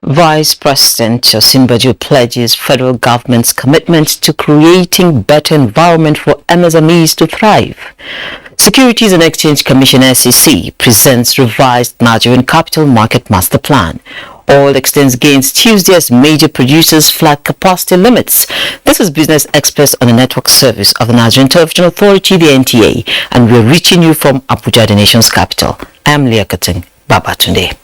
Vice President Osinbajo pledges federal government's commitment to creating better environment for MSMEs to thrive. Securities and Exchange Commission (SEC) presents revised Nigerian Capital Market Master Plan. Oil extends gains Tuesday as major producers flag capacity limits. This is Business Express on the network service of the Nigerian Television Authority, the NTA, and we're reaching you from Abuja, the nation's capital. I'm Leah Katung, Babatunde.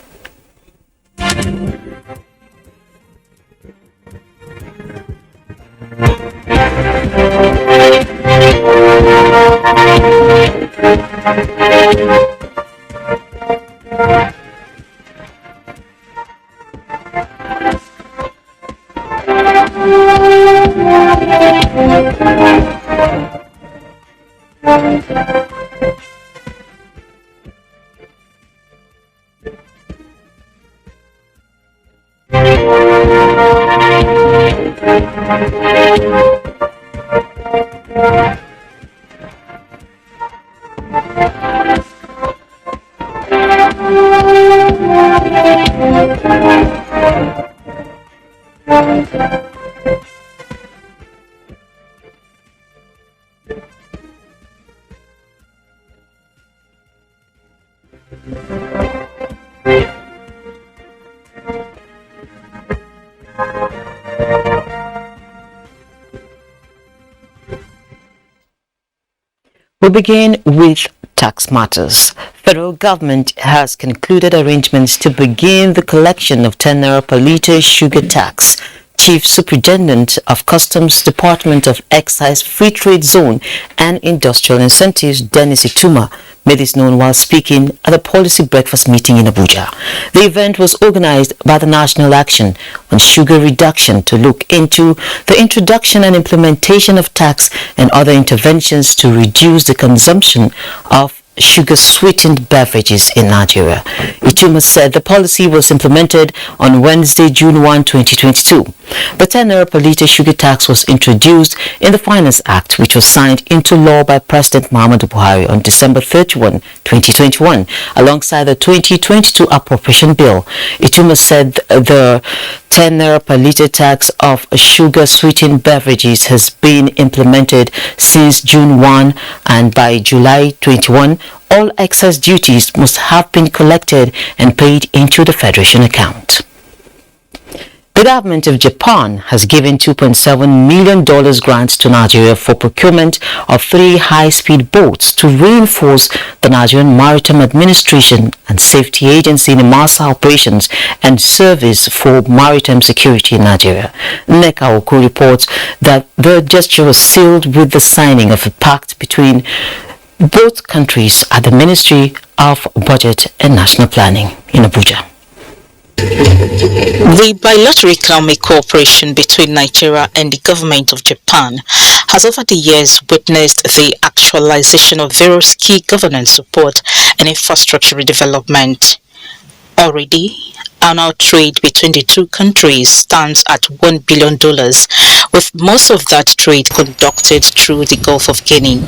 We begin with tax matters. Federal government has concluded arrangements to begin the collection of 10 naira per litre sugar tax. Chief Superintendent of Customs Department of Excise Free Trade Zone and Industrial Incentives, Dennis Ituma, made this known while speaking at a policy breakfast meeting in Abuja. The event was organized by the National Action on Sugar Reduction to look into the introduction and implementation of tax and other interventions to reduce the consumption of sugar-sweetened beverages in Nigeria. Ituma said the policy was implemented on Wednesday, June 1, 2022. The 10 naira per litre sugar tax was introduced in the Finance Act, which was signed into law by President Muhammadu Buhari on December 31, 2021, alongside the 2022 appropriation bill. Ituma said the 10 naira per litre tax of sugar-sweetened beverages has been implemented since June 1, and by July 21, all excess duties must have been collected and paid into the Federation account. The government of Japan has given $2.7 million grants to Nigeria for procurement of 3 high-speed boats to reinforce the Nigerian Maritime Administration and Safety Agency in mass operations and service for maritime security in Nigeria. NECA Oku reports that the gesture was sealed with the signing of a pact between both countries at the Ministry of Budget and National Planning in Abuja. The bilateral economic cooperation between Nigeria and the government of Japan has over the years witnessed the actualization of various key governance support and infrastructure development. Already, annual trade between the two countries stands at $1 billion, with most of that trade conducted through the Gulf of Guinea.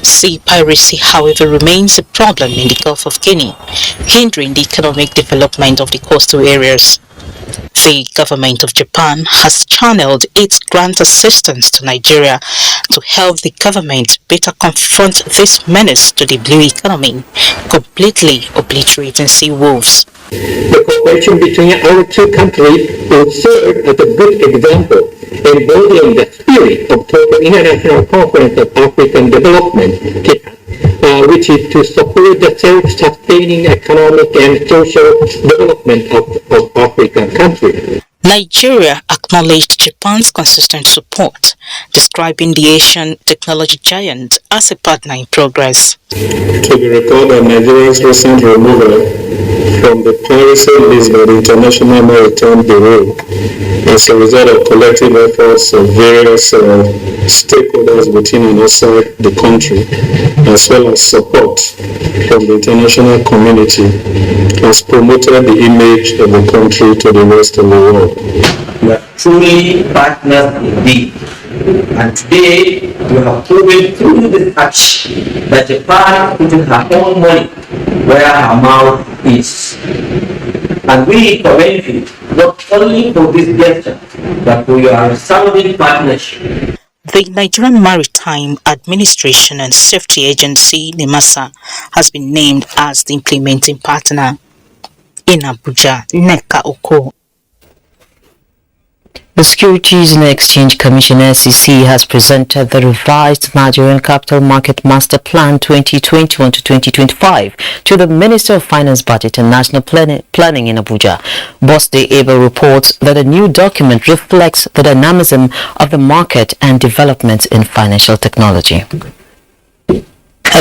Sea piracy, however, remains a problem in the Gulf of Guinea, hindering the economic development of the coastal areas. The government of Japan has channeled its grant assistance to Nigeria to help the government better confront this menace to the blue economy, completely obliterating sea wolves. The cooperation between our two countries will serve as a good example embodying the spirit of the International Conference of African Development, which is to support the self-sustaining economic and social development of African countries. Nigeria acknowledged Japan's consistent support, describing the Asian technology giant as a partner in progress. To the record of Nigeria's recent removal from the Paris-Lisbon International Maritime Bureau as a result of collective efforts of various stakeholders within and outside the country, as well as support from the international community, has promoted the image of the country to the rest of the world. We are truly partners indeed. And today, we have proven through the act that Japan is putting her own money where her mouth is. And we commend you not only for this gesture, but for your resounding partnership. The Nigerian Maritime Administration and Safety Agency, NIMASA, has been named as the implementing partner. In Abuja, Neka Oko. The Securities and Exchange Commission (SEC) has presented the revised Nigerian Capital Market Master Plan 2021 to 2025 to the Minister of Finance, Budget and National Planning in Abuja. Bosde Abel reports that the new document reflects the dynamism of the market and developments in financial technology.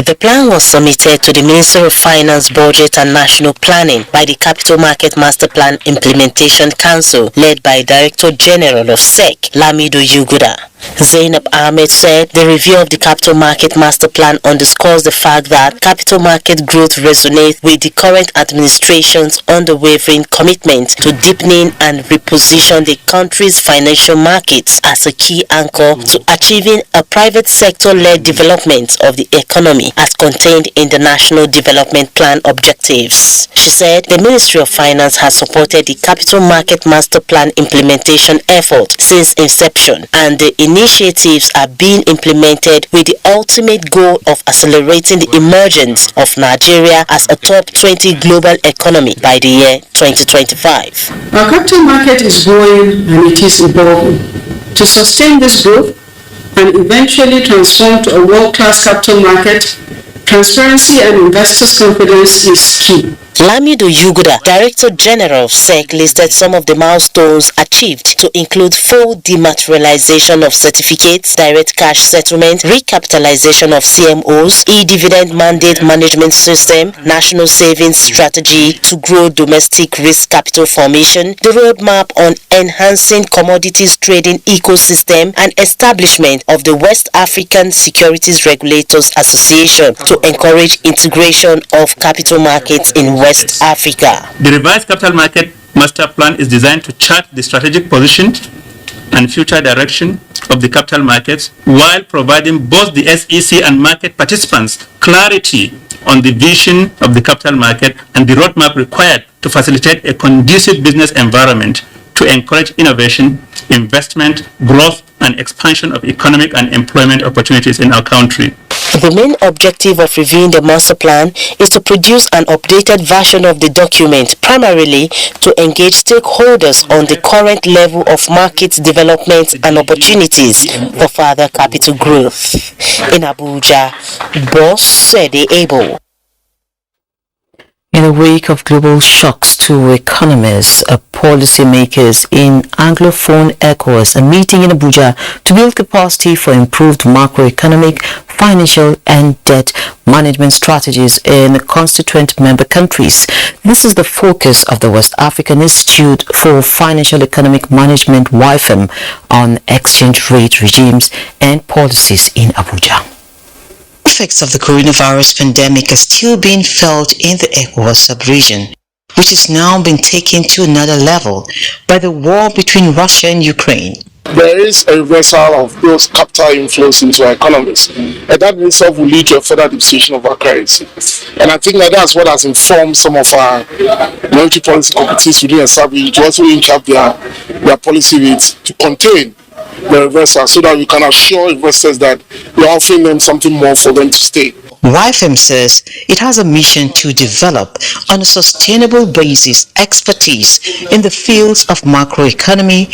The plan was submitted to the Minister of Finance, Budget and National Planning by the Capital Market Master Plan Implementation Council, led by Director General of SEC, Lamido Yuguda. Zainab Ahmed said the review of the Capital Market Master Plan underscores the fact that capital market growth resonates with the current administration's unwavering commitment to deepening and reposition the country's financial markets as a key anchor to achieving a private sector-led development of the economy as contained in the National Development Plan objectives. She said the Ministry of Finance has supported the Capital Market Master Plan implementation effort since inception, and the initiatives are being implemented with the ultimate goal of accelerating the emergence of Nigeria as a top 20 global economy by the year 2025. Our capital market is growing and it is evolving. To sustain this growth and eventually transform to a world-class capital market, transparency and investors' confidence is key. Lamido Yuguda, Director General of SEC, listed some of the milestones achieved to include full dematerialization of certificates, direct cash settlement, recapitalization of CMOs, e-dividend mandate management system, national savings strategy to grow domestic risk capital formation, the roadmap on enhancing commodities trading ecosystem, and establishment of the West African Securities Regulators Association to encourage integration of capital markets in West Africa. The revised Capital Market Master Plan is designed to chart the strategic position and future direction of the capital markets while providing both the SEC and market participants clarity on the vision of the capital market and the roadmap required to facilitate a conducive business environment to encourage innovation, investment, growth, and expansion of economic and employment opportunities in our country. The main objective of reviewing the master plan is to produce an updated version of the document, primarily to engage stakeholders on the current level of market development and opportunities for further capital growth. In Abuja, Bosde Abel. In the wake of global shocks to economies, policymakers in Anglophone ECOWAS are meeting in Abuja to build capacity for improved macroeconomic, financial and debt management strategies in constituent member countries. This is the focus of the West African Institute for Financial Economic Management (WIFEM) on exchange rate regimes and policies in Abuja. Effects of the coronavirus pandemic are still being felt in the ECOWAS sub-region, which is now being taken to another level by the war between Russia and Ukraine. There is a reversal of those capital inflows into our economies, and that in itself will lead to a further depreciation of our currency. And I think that that's what has informed some of our monetary policy committees within SABI to also inch up their policy rates to contain the reversal, so that we can assure investors that we are offering them something more for them to stay. WIFEM says it has a mission to develop on a sustainable basis expertise in the fields of macroeconomy,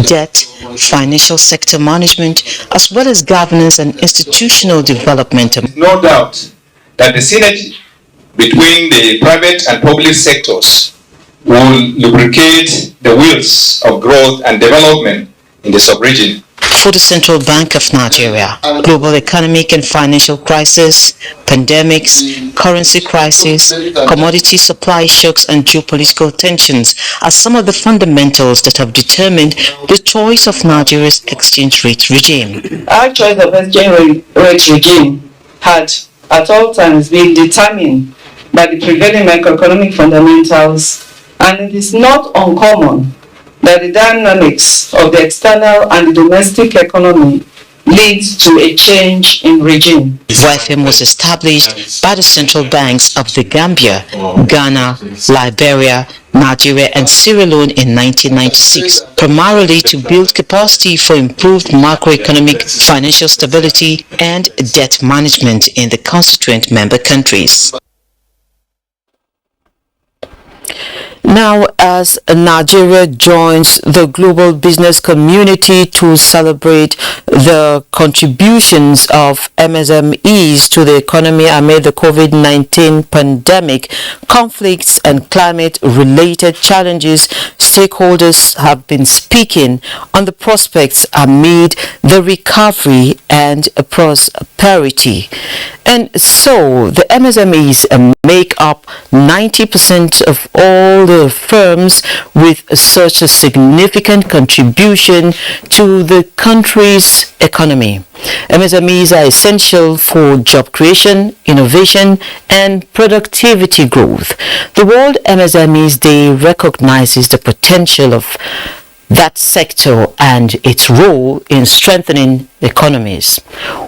debt, financial sector management, as well as governance and institutional development. No doubt that the synergy between the private and public sectors will lubricate the wheels of growth and development in the sub-region. for the Central Bank of Nigeria. Global economic and financial crisis, pandemics, currency crisis, commodity supply shocks and geopolitical tensions are some of the fundamentals that have determined the choice of Nigeria's exchange rate regime. Our choice of exchange rate regime had at all times been determined by the prevailing macroeconomic fundamentals, and it is not uncommon that the dynamics of the external and the domestic economy leads to a change in regime. YFM was established by the central banks of the Gambia, Ghana, Liberia, Nigeria and Sierra Leone in 1996, primarily to build capacity for improved macroeconomic financial stability and debt management in the constituent member countries. Now, as Nigeria joins the global business community to celebrate the contributions of MSMEs to the economy amid the COVID-19 pandemic, conflicts and climate-related challenges, stakeholders have been speaking on the prospects amid the recovery and prosperity. And so, the MSMEs make up 90% of all the firms with such a significant contribution to the country's economy. MSMEs are essential for job creation, innovation, and productivity growth. The World MSMEs Day recognizes the potential of that sector and its role in strengthening economies.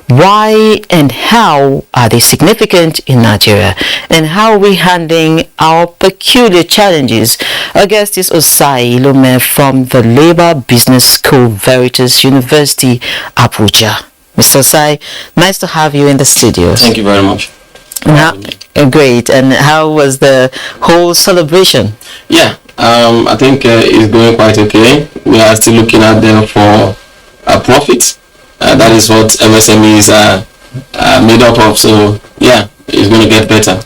Why and how are they significant in Nigeria, and how are we handling our peculiar challenges? Our guest is Osai Ilome from the Labour Business School, Veritas University, Abuja. Mr. Osai, nice to have you in the studio. Thank you very much. Great. And how was the whole celebration? Yeah, I think it's going quite okay. We are still looking at them for a profit. That is what MSMEs are made up of. So yeah, it's going to get better.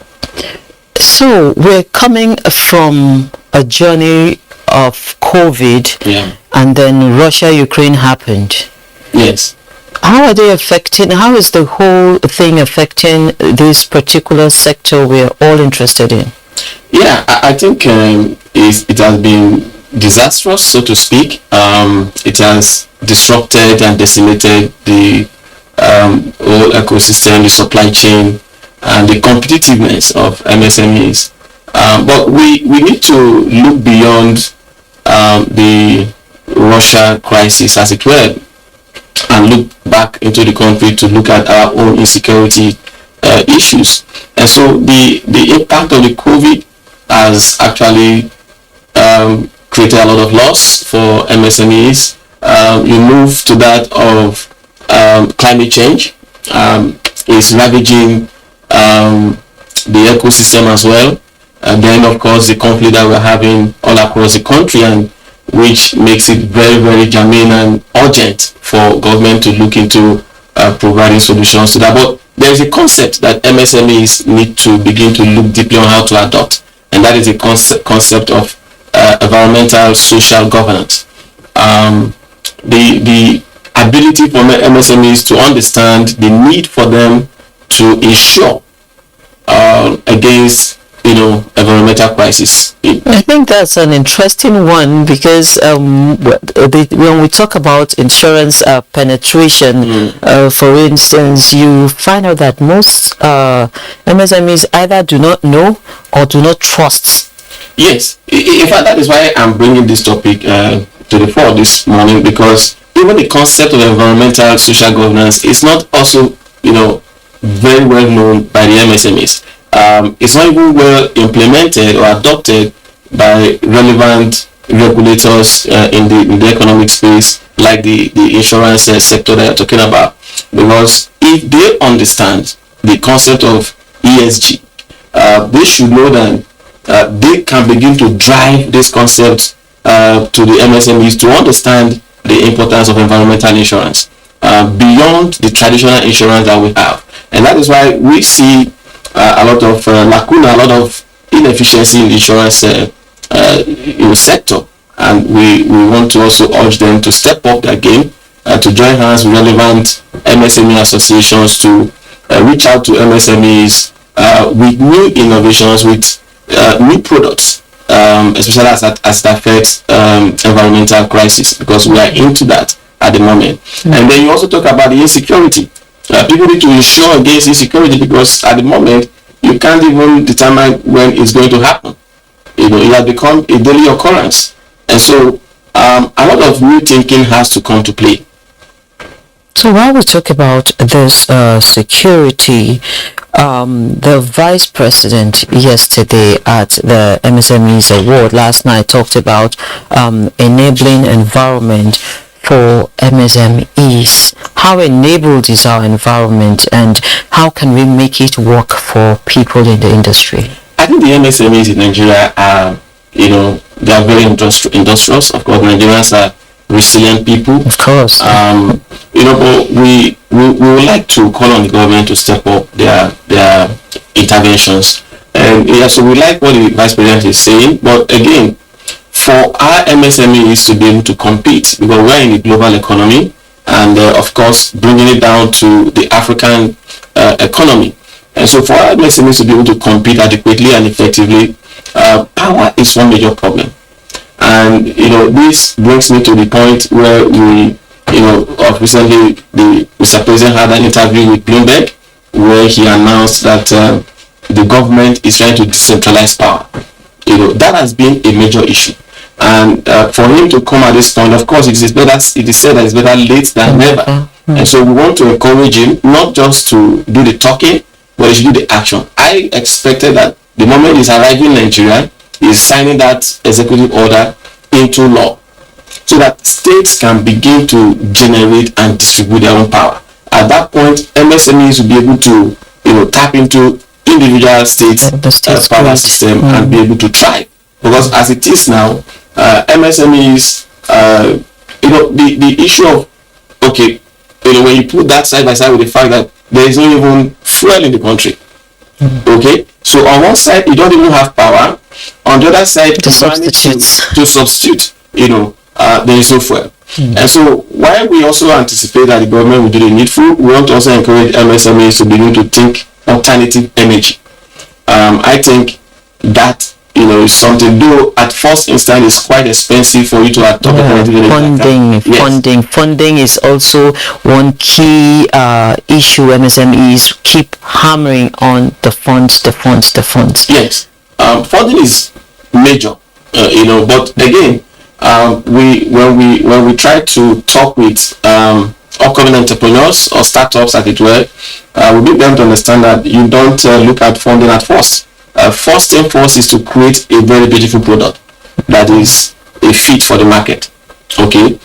So we're coming from a journey of COVID, and then Russia-Ukraine happened. Yes. How are they affecting, how is the whole thing affecting this particular sector we're all interested in? Yeah, I think it has been disastrous, so to speak. It has disrupted and decimated the whole ecosystem, the supply chain, and the competitiveness of MSMEs. But we need to look beyond the Russia crisis, as it were, and look back into the country to look at our own insecurity issues. And so the impact of the COVID has actually created a lot of loss for MSMEs. You move to that of climate change. It's ravaging the ecosystem as well. And then of course the conflict that we're having all across the country, and which makes it very, very germane and urgent for government to look into providing solutions to that. But there is a concept that MSMEs need to begin to look deeply on how to adopt, and that is the concept of environmental social governance. The ability for MSMEs to understand the need for them to ensure against environmental crisis. I think that's an interesting one, because when we talk about insurance penetration, for instance, you find out that most MSMEs either do not know or do not trust. Yes, in fact, that is why I'm bringing this topic to the fore this morning, because even the concept of environmental social governance is not also, very well known by the MSMEs. It's not even well implemented or adopted by relevant regulators in the economic space, like the insurance sector that you're talking about. Because if they understand the concept of ESG, they should know that they can begin to drive this concept to the MSMEs to understand the importance of environmental insurance beyond the traditional insurance that we have. And that is why we see a lot of lacuna, a lot of inefficiency in the insurance sector, and we want to also urge them to step up their game to join hands with relevant MSME associations to reach out to MSMEs with new innovations, with new products, especially as it affects environmental crisis, because we are into that at the moment. And then you also talk about the insecurity. People need to insure against insecurity, because at the moment you can't even determine when it's going to happen. It has become a daily occurrence, and so a lot of new thinking has to come to play. So while we talk about this security, the Vice President yesterday at the MSMEs Award last night talked about enabling environment for MSMEs. How enabled is our environment, and how can we make it work for people in the industry? I think the MSMEs in Nigeria are, they are very industrious. Of course, Nigerians are resilient people. Of course. But we would like to call on the government to step up their interventions. And so we like what the Vice President is saying, but again, for our MSMEs to be able to compete, because we're in the global economy, and of course bringing it down to the African economy. And so for our MSMEs to be able to compete adequately and effectively, power is one major problem. And this brings me to the point where we, recently the Mr. President had an interview with Bloomberg, where he announced that the government is trying to decentralize power. That has been a major issue. And for him to come at this point, of course, it is said that it's better late than never. And so we want to encourage him not just to do the talking, but he should do the action. I expected that the moment he's arriving in Nigeria, he's signing that executive order into law, so that states can begin to generate and distribute their own power. At that point, MSMEs will be able to tap into individual states' power system and be able to thrive. Because as it is now, MSMEs, the issue of, when you put that side by side with the fact that there is not even fuel in the country. Okay, so on one side you don't even have power, on the other side to substitute, there is no fuel. And so while we also anticipate that the government will do the needful, we want to also encourage MSMEs to begin to think alternative energy. I think that is something, though at first instance it's quite expensive for you to adopt alternative energy. Funding is also one key issue. MSMEs keep hammering on the funds. Yes, funding is major, but again, when we try to talk with upcoming entrepreneurs or startups, as it were, we need them to understand that you don't look at funding at first. First thing first is to create a very beautiful product that is a fit for the market. Okay,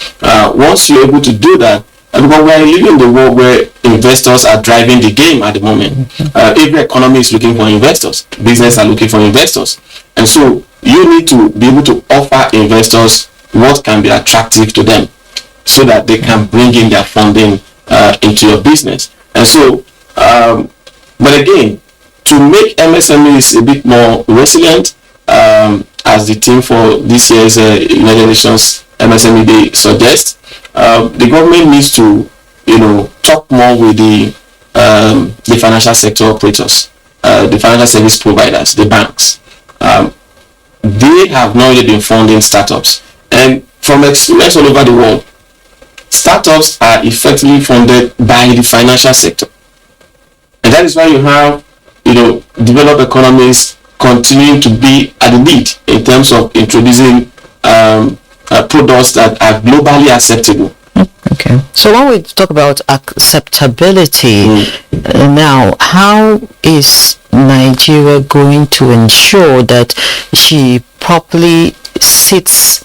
once you're able to do that, because we are living in the world where investors are driving the game at the moment. Every economy is looking for investors. Business are looking for investors, and so you need to be able to offer investors what can be attractive to them, so that they can bring in their funding into your business. And so, but again, to make MSMEs a bit more resilient, as the theme for this year's United Nations MSME Day suggests, the government needs to, talk more with the financial sector operators, the financial service providers, the banks. They have not yet been funding startups, and from experience all over the world, startups are effectively funded by the financial sector, and that is why you have developed economies continuing to be at the lead in terms of introducing products that are globally acceptable. Okay. So when we talk about acceptability, now, how is Nigeria going to ensure that she properly sits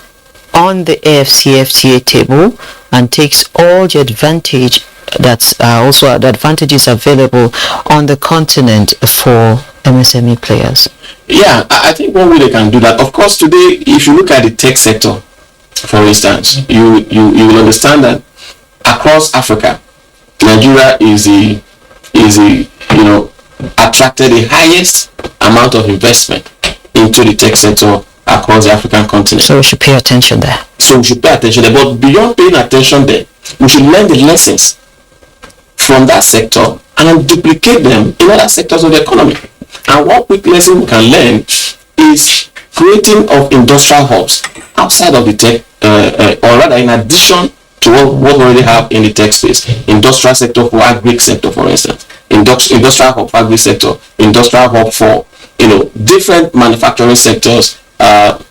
on the AFCFTA table and takes all the advantage that's also the advantages available on the continent for MSME players? Yeah, I think one way they can do that, of course, today, if you look at the tech sector, for instance, you will understand that across Africa, Nigeria is attracted the highest amount of investment into the tech sector across the African continent. So we should pay attention there. But beyond paying attention there, we should learn the lessons from that sector and duplicate them in other sectors of the economy. And one quick lesson we can learn is creating of industrial hubs outside of the tech, or rather in addition to what we already have in the tech space. Industrial sector for agri sector, for instance. Industrial hub for agri sector, industrial hub for different manufacturing sectors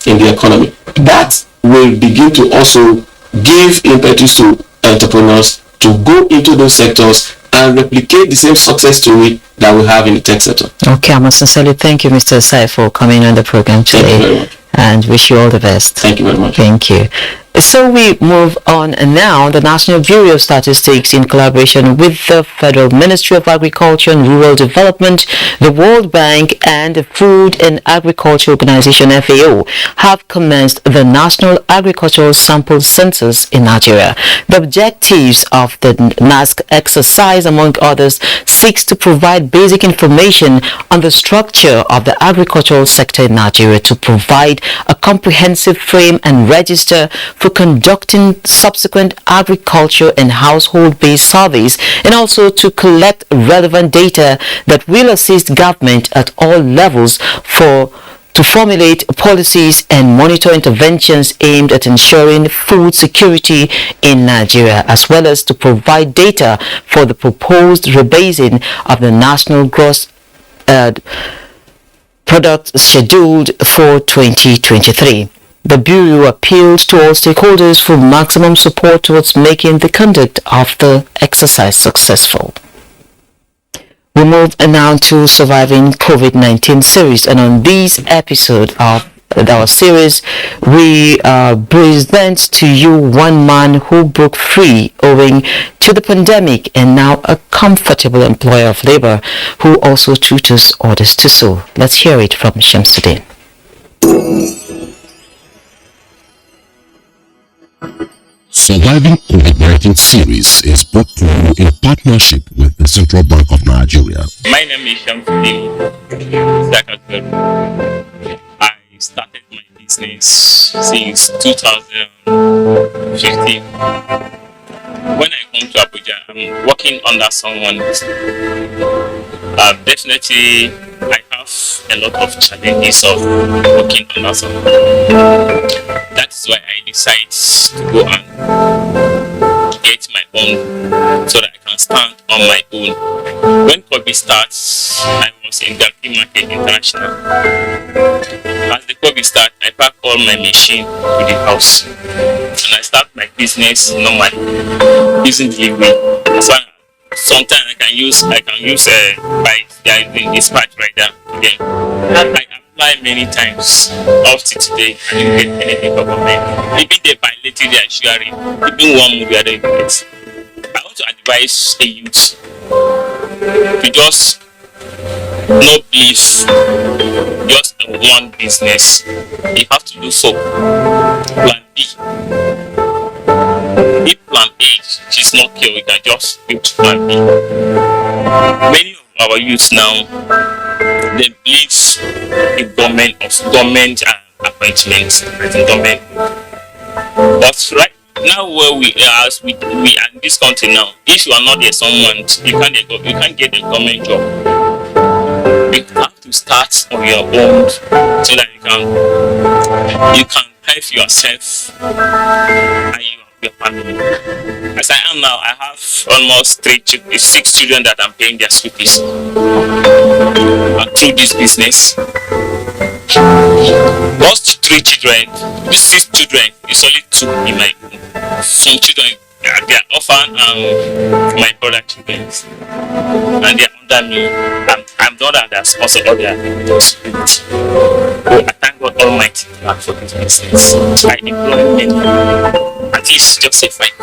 in the economy. That will begin to also give impetus to entrepreneurs to go into those sectors and replicate the same success story that we have in the tech sector. Okay, I must sincerely thank you, Mr. Sai, for coming on the program today. Thank you very much. And wish you all the best. Thank you very much. Thank you. So we move on now. The National Bureau of Statistics, in collaboration with the Federal Ministry of Agriculture and Rural Development, the World Bank, and the Food and Agriculture Organization (FAO), have commenced the National Agricultural Sample Census in Nigeria. The objectives of the NASC exercise, among others, seeks to provide basic information on the structure of the agricultural sector in Nigeria, to provide a comprehensive frame and register for conducting subsequent agriculture and household-based surveys, and also to collect relevant data that will assist government at all levels to formulate policies and monitor interventions aimed at ensuring food security in Nigeria, as well as to provide data for the proposed rebasing of the national gross product scheduled for 2023. The Bureau appealed to all stakeholders for maximum support towards making the conduct of the exercise successful. We move now to Surviving COVID-19 series, and on this episode of our series, we present to you one man who broke free owing to the pandemic and now a comfortable employer of labor who also tutors others to so. Let's hear it from Shamsuddin. Surviving COVID-19 series is brought to you in partnership with the Central Bank of Nigeria. My name is Shamsuddin. I started my business since 2015. When I come to Abuja, I'm working under someone. Definitely, I have a lot of challenges of working under someone. That's why I decide to go and get my own so that I can stand on my own. When COVID starts, I was in Delphi Market International. As the COVID started, I packed all my machine to the house and I start my business normally using delivery. So sometimes I can use bike, the dispatch rider again. I apply many times up to today. I didn't get anything from government. Even they violated their sharing, even one movie I didn't get. I want to advise a youth to just not believe just one business. You have to do so. Plan B. If plan A is not clear, we can just go to plan B. Many of our youths now, they believe in government appointments in government. But right now, where we are, we are in this country now, if you are not a someone, you can't get a government job. You have to start on your own so that you can help yourself and your family. As I am now, I have almost 6 children that I'm paying their school fees. And through this business, those 3 children, these 6 children, it's only 2 in my room. Some children, they are orphan and my brother children, and they are under me. I'm the one that sponsor all their schools. So I thank God Almighty for this business. I employ many. At least just a fine.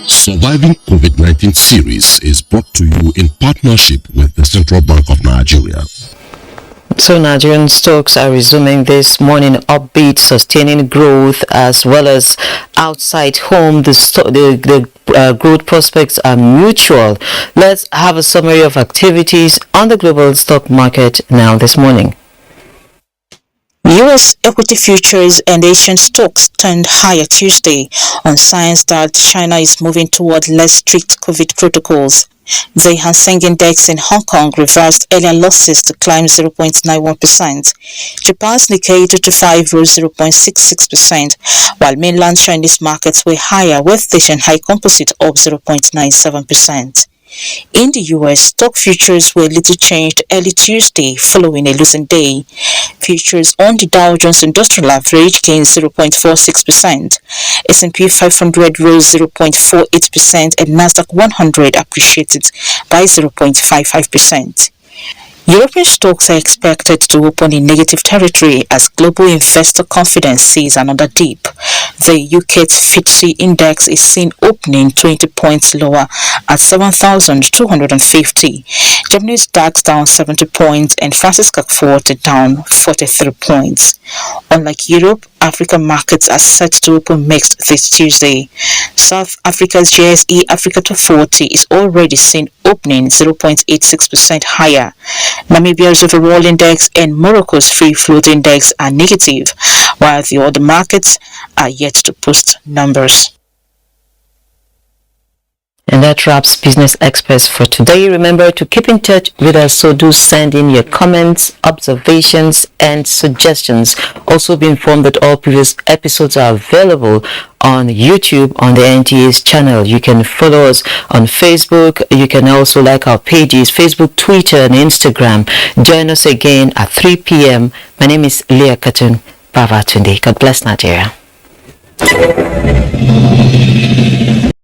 Surviving COVID-19 series is brought to you in partnership with the Central Bank of Nigeria. So Nigerian stocks are resuming this morning upbeat, sustaining growth as well as outside home. The growth prospects are mutual. Let's have a summary of activities on the global stock market now this morning. U.S. equity futures and Asian stocks turned higher Tuesday on signs that China is moving toward less strict COVID protocols. The Hang Seng Index in Hong Kong reversed earlier losses to climb 0.91%. Japan's Nikkei 225 rose 0.66%, while mainland Chinese markets were higher with the Shanghai Composite up 0.97%. In the US, stock futures were little changed early Tuesday following a losing day. Futures on the Dow Jones Industrial Average gained 0.46%, S&P 500 rose 0.48%, and Nasdaq 100 appreciated by 0.55%. European stocks are expected to open in negative territory as global investor confidence sees another dip. The UK's FTSE index is seen opening 20 points lower at 7,250. Germany's DAX down 70 points and France's CAC 40 down 43 points. Unlike Europe, African markets are set to open mixed this Tuesday. South Africa's JSE Africa 240 is already seen opening 0.86% higher. Namibia's overall index and Morocco's free float index are negative, while the other markets are yet to post numbers. And that wraps Business Express for today. Remember to keep in touch with us, so do send in your comments, observations, and suggestions. Also be informed that all previous episodes are available on YouTube on the NTA's channel. You can follow us on Facebook. You can also like our pages, Facebook, Twitter, and Instagram. Join us again at 3 p.m. My name is Leah Katung. Babatunde. God bless Nigeria.